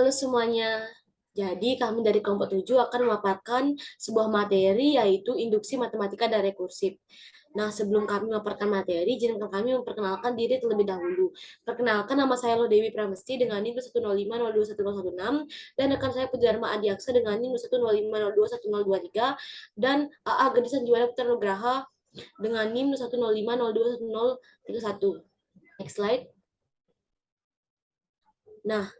Halo semuanya. Jadi kami dari kelompok 7 akan memaparkan sebuah materi yaitu induksi matematika dan rekursif. Nah, sebelum kami memaparkan materi, izinkan kami memperkenalkan diri terlebih dahulu. Perkenalkan, nama saya Lodewi Pramesti dengan NIM 105021016 dan rekan saya Pujarma Adiaksa dengan NIM 105021023 dan AA Gadis Sanjuwana Putra Nugraha dengan NIM 105021031. Next slide. Nah,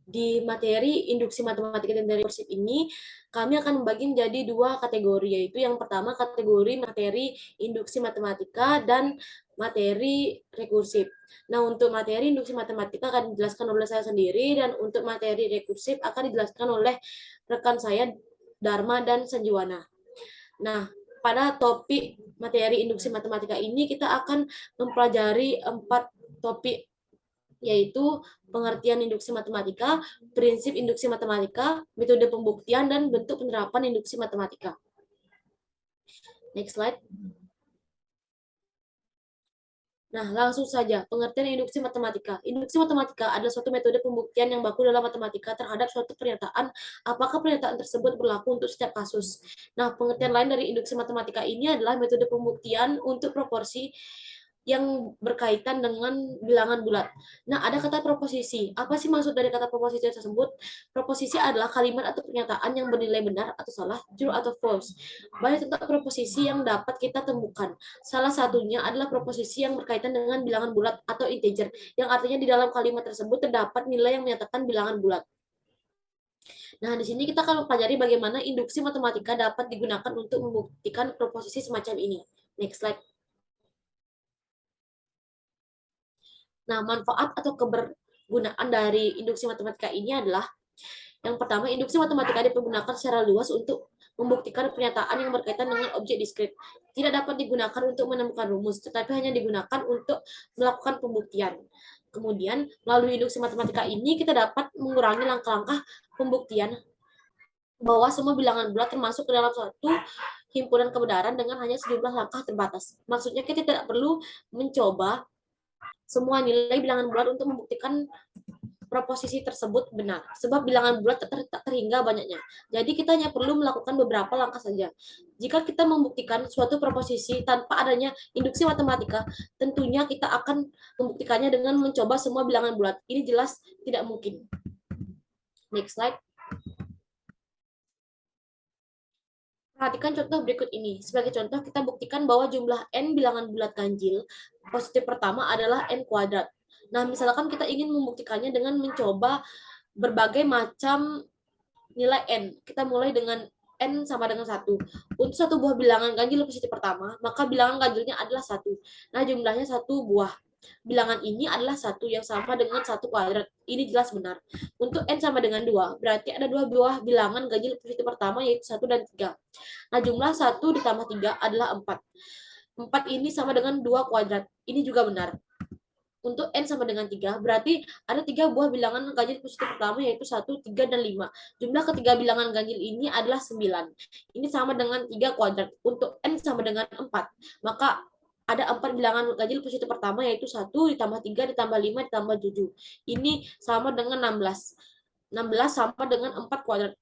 di materi induksi matematika dan rekursif ini, kami akan membagi menjadi dua kategori, yaitu yang pertama kategori materi induksi matematika dan materi rekursif. Nah, untuk materi induksi matematika akan dijelaskan oleh saya sendiri, dan untuk materi rekursif akan dijelaskan oleh rekan saya, Dharma dan Sanjuwana. Nah, pada topik materi induksi matematika ini, kita akan mempelajari 4 topik, yaitu pengertian induksi matematika, prinsip induksi matematika, metode pembuktian, dan bentuk penerapan induksi matematika. Next slide. Nah, langsung saja, pengertian induksi matematika. Induksi matematika adalah suatu metode pembuktian yang baku dalam matematika terhadap suatu pernyataan, apakah pernyataan tersebut berlaku untuk setiap kasus. Nah, pengertian lain dari induksi matematika ini adalah metode pembuktian untuk proporsi yang berkaitan dengan bilangan bulat. Nah, ada kata proposisi. Apa sih maksud dari kata proposisi tersebut? Proposisi adalah kalimat atau pernyataan yang bernilai benar atau salah, true atau false. Banyak tentang proposisi yang dapat kita temukan. Salah satunya adalah proposisi yang berkaitan dengan bilangan bulat atau integer, yang artinya di dalam kalimat tersebut terdapat nilai yang menyatakan bilangan bulat. Nah, di sini kita akan mempelajari bagaimana induksi matematika dapat digunakan untuk membuktikan proposisi semacam ini. Next slide. Nah, manfaat atau kebergunaan dari induksi matematika ini adalah yang pertama, induksi matematika dipergunakan secara luas untuk membuktikan pernyataan yang berkaitan dengan objek diskrit. Tidak dapat digunakan untuk menemukan rumus, tetapi hanya digunakan untuk melakukan pembuktian. Kemudian, melalui induksi matematika ini kita dapat mengurangi langkah-langkah pembuktian bahwa semua bilangan bulat termasuk ke dalam suatu himpunan kebenaran dengan hanya sejumlah langkah terbatas. Maksudnya kita tidak perlu mencoba semua nilai bilangan bulat untuk membuktikan proposisi tersebut benar, sebab bilangan bulat tak terhingga banyaknya. Jadi kita hanya perlu melakukan beberapa langkah saja. Jika kita membuktikan suatu proposisi tanpa adanya induksi matematika, tentunya kita akan membuktikannya dengan mencoba semua bilangan bulat. Ini jelas tidak mungkin. Next slide. Perhatikan contoh berikut ini. Sebagai contoh, kita buktikan bahwa jumlah n bilangan bulat ganjil positif pertama adalah n kuadrat. Nah, misalkan kita ingin membuktikannya dengan mencoba berbagai macam nilai n. Kita mulai dengan n sama dengan 1. Untuk satu buah bilangan ganjil positif pertama, maka bilangan ganjilnya adalah 1. Nah, jumlahnya 1 buah. Bilangan ini adalah 1 yang sama dengan 1 kuadrat. Ini jelas benar. Untuk n sama dengan 2, berarti ada 2 buah bilangan ganjil positif pertama, yaitu 1 dan 3. Nah, jumlah 1 ditambah 3 adalah 4. 4 ini sama dengan 2 kuadrat. Ini juga benar. Untuk n sama dengan 3, berarti ada 3 buah bilangan ganjil positif pertama, yaitu 1, 3, dan 5. Jumlah ketiga bilangan ganjil ini adalah 9. Ini sama dengan 3 kuadrat. Untuk n sama dengan 4, maka ada 4 bilangan ganjil positif pertama, yaitu 1 ditambah 3 ditambah 5 ditambah 7. Ini sama dengan 16. 16 sama dengan 4 kuadrat.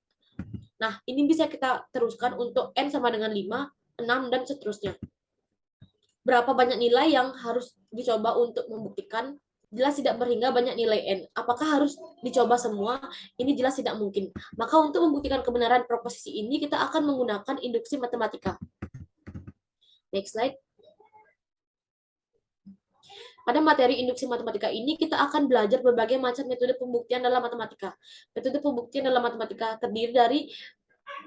Nah, ini bisa kita teruskan untuk n sama dengan 5, 6, dan seterusnya. Berapa banyak nilai yang harus dicoba untuk membuktikan? Jelas tidak berhingga banyak nilai n. Apakah harus dicoba semua? Ini jelas tidak mungkin. Maka untuk membuktikan kebenaran proposisi ini, kita akan menggunakan induksi matematika. Next slide. Pada materi induksi matematika ini, kita akan belajar berbagai macam metode pembuktian dalam matematika. Metode pembuktian dalam matematika terdiri dari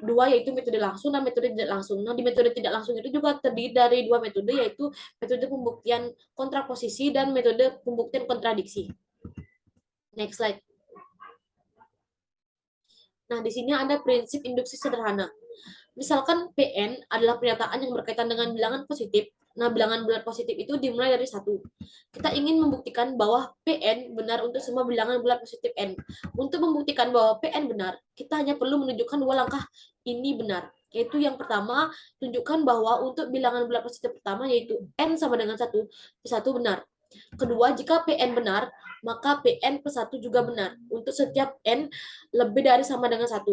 2, yaitu metode langsung dan metode tidak langsung. Nah, di metode tidak langsung itu juga terdiri dari 2 metode, yaitu metode pembuktian kontraposisi dan metode pembuktian kontradiksi. Next slide. Nah, di sini ada prinsip induksi sederhana. Misalkan Pn adalah pernyataan yang berkaitan dengan bilangan positif. Nah, bilangan bulat positif itu dimulai dari 1. Kita ingin membuktikan bahwa Pn benar untuk semua bilangan bulat positif n. Untuk membuktikan bahwa Pn benar, kita hanya perlu menunjukkan 2 langkah ini benar. Yaitu yang pertama, tunjukkan bahwa untuk bilangan bulat positif pertama, yaitu n sama dengan 1, 1 benar. Kedua, jika Pn benar, maka Pn plus 1 juga benar untuk setiap n lebih dari sama dengan 1.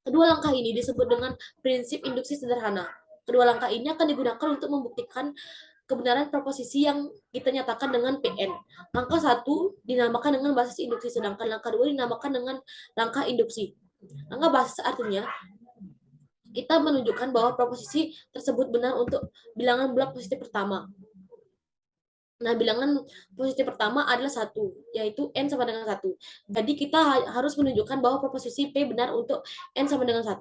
Kedua langkah ini disebut dengan prinsip induksi sederhana. Kedua langkah ini akan digunakan untuk membuktikan kebenaran proposisi yang kita nyatakan dengan Pn. Langkah 1 dinamakan dengan basis induksi, sedangkan langkah 2 dinamakan dengan langkah induksi. Langkah basis artinya kita menunjukkan bahwa proposisi tersebut benar untuk bilangan bulat positif pertama. Nah, bilangan positif pertama adalah 1, yaitu N sama dengan 1. Jadi kita harus menunjukkan bahwa proposisi P benar untuk N sama dengan 1.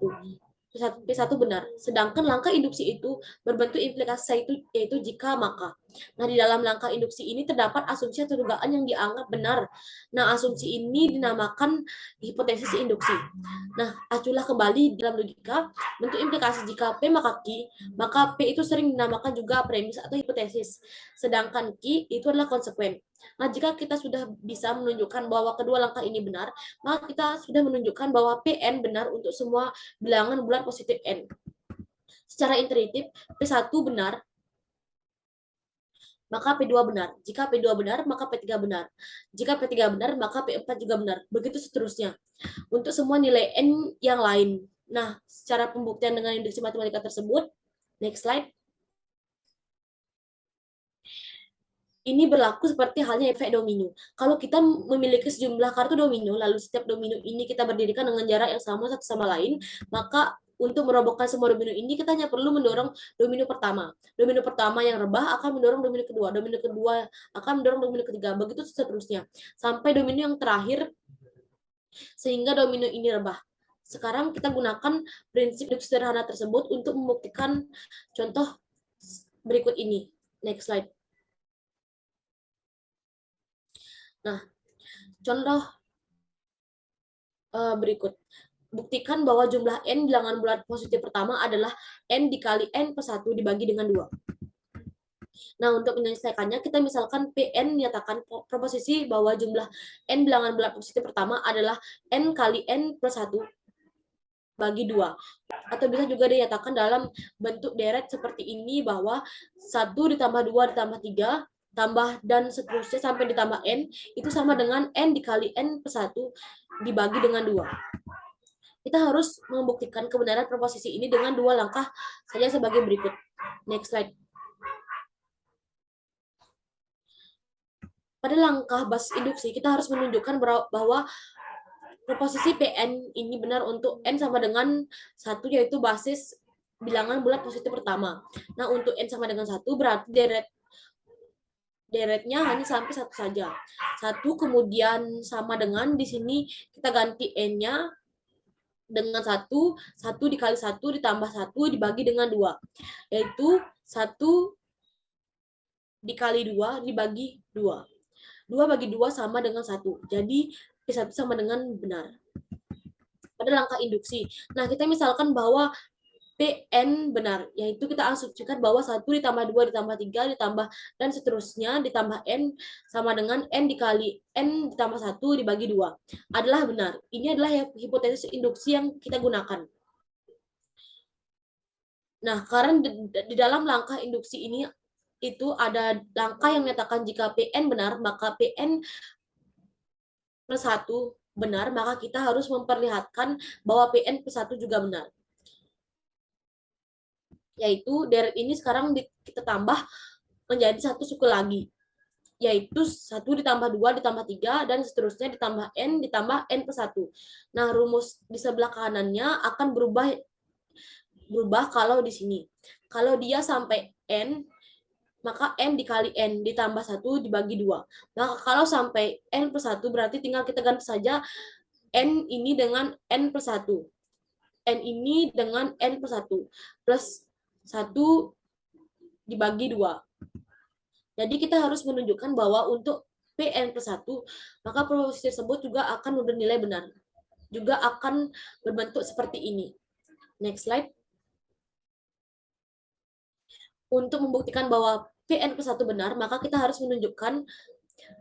P1 benar. Sedangkan langkah induksi itu berbentuk implikasi yaitu jika maka. Nah, di dalam langkah induksi ini terdapat asumsi atau dugaan yang dianggap benar. Nah, asumsi ini dinamakan hipotesis induksi. Nah, aculah kembali dalam logika, bentuk implikasi jika P maka Q, maka P itu sering dinamakan juga premis atau hipotesis. Sedangkan Q itu adalah konsekuen. Nah, jika kita sudah bisa menunjukkan bahwa kedua langkah ini benar, maka kita sudah menunjukkan bahwa Pn benar untuk semua bilangan bulat positif n. Secara intuitif, P1 benar, maka P2 benar. Jika P2 benar, maka P3 benar. Jika P3 benar, maka P4 juga benar. Begitu seterusnya. Untuk semua nilai n yang lain. Nah, secara pembuktian dengan induksi matematika tersebut, next slide. Ini berlaku seperti halnya efek domino. Kalau kita memiliki sejumlah kartu domino, lalu setiap domino ini kita berdirikan dengan jarak yang sama satu sama lain, maka untuk merobohkan semua domino ini, kita hanya perlu mendorong domino pertama. Domino pertama yang rebah akan mendorong domino kedua akan mendorong domino ketiga, begitu seterusnya. Sampai domino yang terakhir, sehingga domino ini rebah. Sekarang kita gunakan prinsip sederhana tersebut untuk membuktikan contoh berikut ini. Next slide. Nah, contoh berikut. Buktikan bahwa jumlah n bilangan bulat positif pertama adalah n dikali n plus 1 dibagi dengan 2. Nah, untuk menyelesaikannya, kita misalkan Pn menyatakan proposisi bahwa jumlah n bilangan bulat positif pertama adalah n kali n plus 1 bagi 2. Atau bisa juga dinyatakan dalam bentuk deret seperti ini bahwa 1 ditambah 2 ditambah 3 tambah dan seterusnya sampai ditambah n itu sama dengan n dikali n plus 1 dibagi dengan 2. Kita harus membuktikan kebenaran proposisi ini dengan dua langkah saja sebagai berikut. Next slide. Pada langkah basis induksi, kita harus menunjukkan bahwa proposisi Pn ini benar untuk n sama dengan 1, yaitu basis bilangan bulat positif pertama. Nah, untuk n sama dengan 1 berarti deretnya hanya sampai 1 saja. 1 kemudian sama dengan di sini kita ganti n-nya dengan 1 dikali 1 ditambah 1 dibagi dengan 2. Yaitu 1 dikali 2 dibagi 2. 2 bagi 2 sama dengan 1. Jadi P1 sama dengan benar. Pada langkah induksi. Nah, kita misalkan bahwa Pn benar, yaitu kita asumsikan bahwa 1 ditambah 2 ditambah 3 ditambah dan seterusnya ditambah n sama dengan n dikali n ditambah 1 dibagi 2 adalah benar. Ini adalah hipotesis induksi yang kita gunakan. Nah, karena di dalam langkah induksi ini itu ada langkah yang menyatakan jika Pn benar, maka Pn plus 1 benar, maka kita harus memperlihatkan bahwa Pn plus 1 juga benar. Yaitu deret ini sekarang kita tambah menjadi satu suku lagi, yaitu 1 ditambah 2 ditambah 3 dan seterusnya ditambah n plus 1. Nah, rumus di sebelah kanannya akan berubah kalau di sini. Kalau dia sampai n, maka n dikali n ditambah 1 dibagi 2. Maka kalau sampai n plus 1 berarti tinggal kita ganti saja n ini dengan n plus 1. N ini dengan n plus 1 plus 1 dibagi 2. Jadi kita harus menunjukkan bahwa untuk Pn plus 1, maka proposisi tersebut juga akan bernilai benar. Juga akan berbentuk seperti ini. Next slide. Untuk membuktikan bahwa Pn plus 1 benar, maka kita harus menunjukkan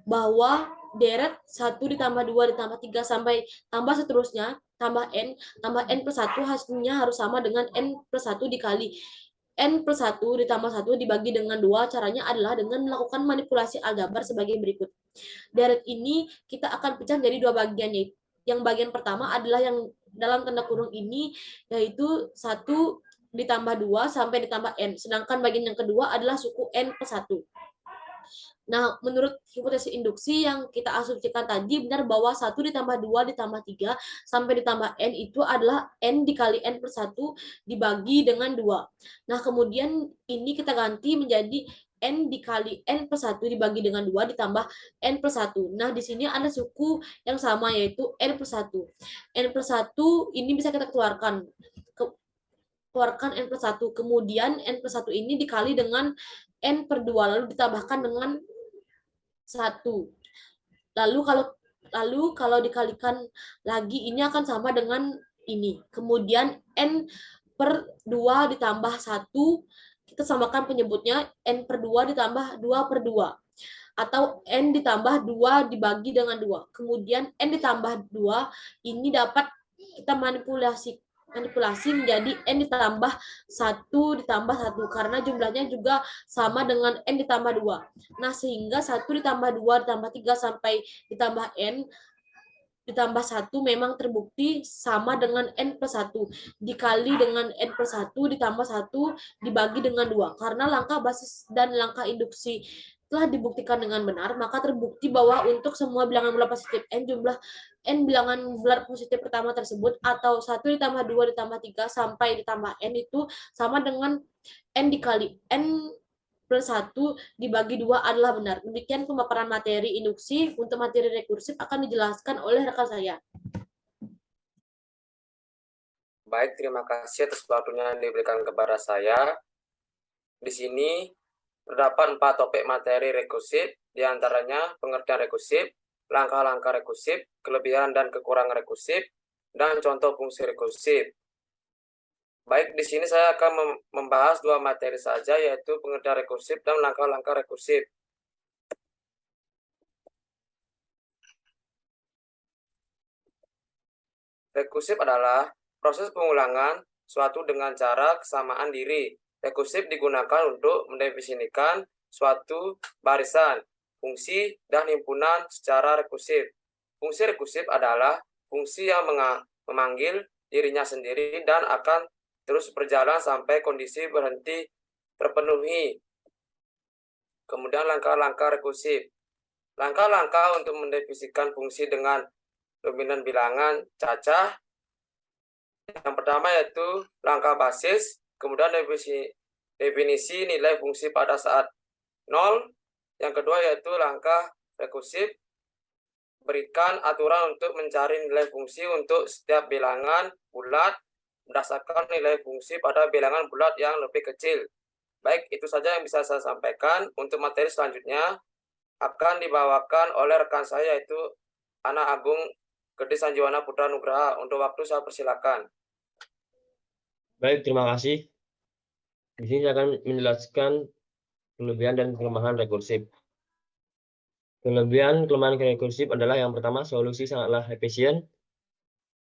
bahwa deret 1 ditambah 2 ditambah 3 sampai tambah seterusnya, tambah n plus 1 hasilnya harus sama dengan n plus 1 dikali N plus 1 ditambah 1 dibagi dengan 2 caranya adalah dengan melakukan manipulasi aljabar sebagai berikut. Deret ini kita akan pecah jadi dua bagian, yaitu yang bagian pertama adalah yang dalam tanda kurung ini, yaitu 1 ditambah 2 sampai ditambah N. Sedangkan bagian yang kedua adalah suku N plus 1. Nah, menurut hipotesis induksi yang kita asumsikan tadi benar bahwa 1 ditambah 2 ditambah 3 sampai ditambah N itu adalah N dikali N plus 1 dibagi dengan 2. Nah, kemudian ini kita ganti menjadi N dikali N plus 1 dibagi dengan 2 ditambah N plus 1. Nah, di sini ada suku yang sama yaitu N plus 1. N plus 1 ini bisa kita keluarkan. Keluarkan N plus 1. Kemudian N plus 1 ini dikali dengan N per 2 lalu ditambahkan dengan 1. Lalu kalau dikalikan lagi ini akan sama dengan ini. Kemudian N per 2 ditambah 1, kita samakan penyebutnya N per 2 ditambah 2 per 2. Atau N ditambah 2 dibagi dengan 2. Kemudian N ditambah 2 ini dapat kita manipulasi menjadi N ditambah 1 ditambah 1 karena jumlahnya juga sama dengan N ditambah 2. Nah, sehingga 1 ditambah 2 ditambah 3 sampai ditambah N ditambah 1 memang terbukti sama dengan N plus 1 dikali dengan N plus 1 ditambah 1 dibagi dengan 2. Karena langkah basis dan langkah induksi telah dibuktikan dengan benar, maka terbukti bahwa untuk semua bilangan bulat positif N jumlah N bilangan bulat positif pertama tersebut atau 1 ditambah 2 ditambah 3 sampai ditambah N itu sama dengan N dikali N plus 1 dibagi 2 adalah benar. Demikian pemaparan materi induksi. Untuk materi rekursif akan dijelaskan oleh rekan saya. Baik, terima kasih atas waktunya yang diberikan kepada saya. Di sini terdapat 4 topik materi rekursif, diantaranya pengertian rekursif, langkah-langkah rekursif, kelebihan dan kekurangan rekursif, dan contoh fungsi rekursif. Baik, di sini saya akan membahas 2 materi saja, yaitu pengertian rekursif dan langkah-langkah rekursif. Rekursif adalah proses pengulangan suatu dengan cara kesamaan diri. Rekursif digunakan untuk mendefinisikan suatu barisan, fungsi, dan himpunan secara rekursif. Fungsi rekursif adalah fungsi yang memanggil dirinya sendiri dan akan terus berjalan sampai kondisi berhenti terpenuhi. Kemudian langkah-langkah rekursif. Langkah-langkah untuk mendefinisikan fungsi dengan dominan bilangan cacah. Yang pertama yaitu langkah basis, kemudian definisi nilai fungsi pada saat 0. Yang kedua yaitu langkah rekursif, berikan aturan untuk mencari nilai fungsi untuk setiap bilangan bulat berdasarkan nilai fungsi pada bilangan bulat yang lebih kecil. Baik, itu saja yang bisa saya sampaikan. Untuk materi selanjutnya akan dibawakan oleh rekan saya yaitu Ana Agung Gede Sanjiwana Putra Nugraha. Untuk waktu saya persilakan. Baik, terima kasih. Di sini saya akan menjelaskan kelebihan dan kelemahan rekursif. Kelebihan kelemahan rekursif adalah yang pertama, solusi sangatlah efisien.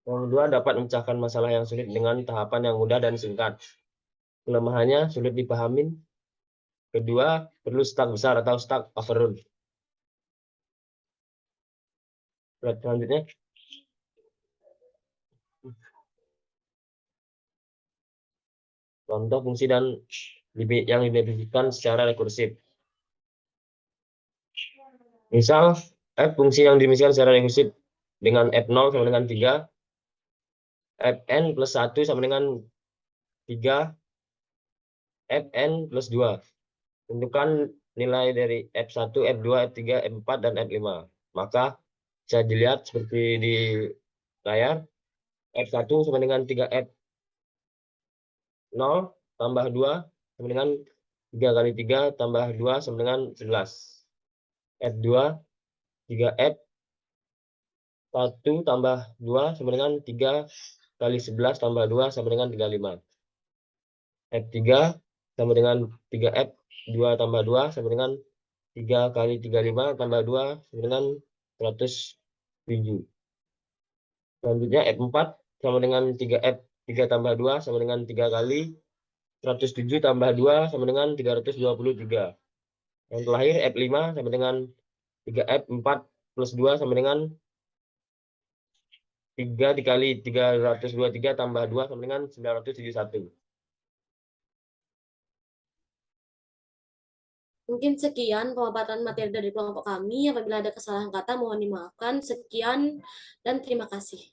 Yang kedua, dapat memecahkan masalah yang sulit dengan tahapan yang mudah dan singkat. Kelemahannya sulit dipahami. Kedua, perlu stack besar atau stack overrun. Selanjutnya, contoh fungsi dan yang didefinisikan secara rekursif. Misal, f fungsi yang didefinisikan secara rekursif dengan f0 sama dengan 3, fn plus 1 sama dengan 3, fn plus 2. Tentukan nilai dari f1, f2, f3, f4, dan f5. Maka bisa dilihat seperti di layar, f1 sama dengan 3f0 tambah 2 sama dengan 3 kali 3 tambah 2 sama dengan 11. F2, 3f1 tambah 2 sama dengan 3 kali 11 tambah 2 sama dengan 35. F3 sama dengan 3f2 tambah 2 sama dengan 3 kali 35 tambah 2 sama dengan 107. Selanjutnya F4 sama dengan 3f3 tambah 2 sama dengan 3 kali 107 tambah 2 sama dengan 323. Yang terakhir F5 sama dengan 3F4 plus 2 sama dengan 3 dikali 323 tambah 2 sama dengan 971. Mungkin sekian pemaparan materi dari kelompok kami. Apabila ada kesalahan kata, mohon dimaafkan. Sekian dan terima kasih.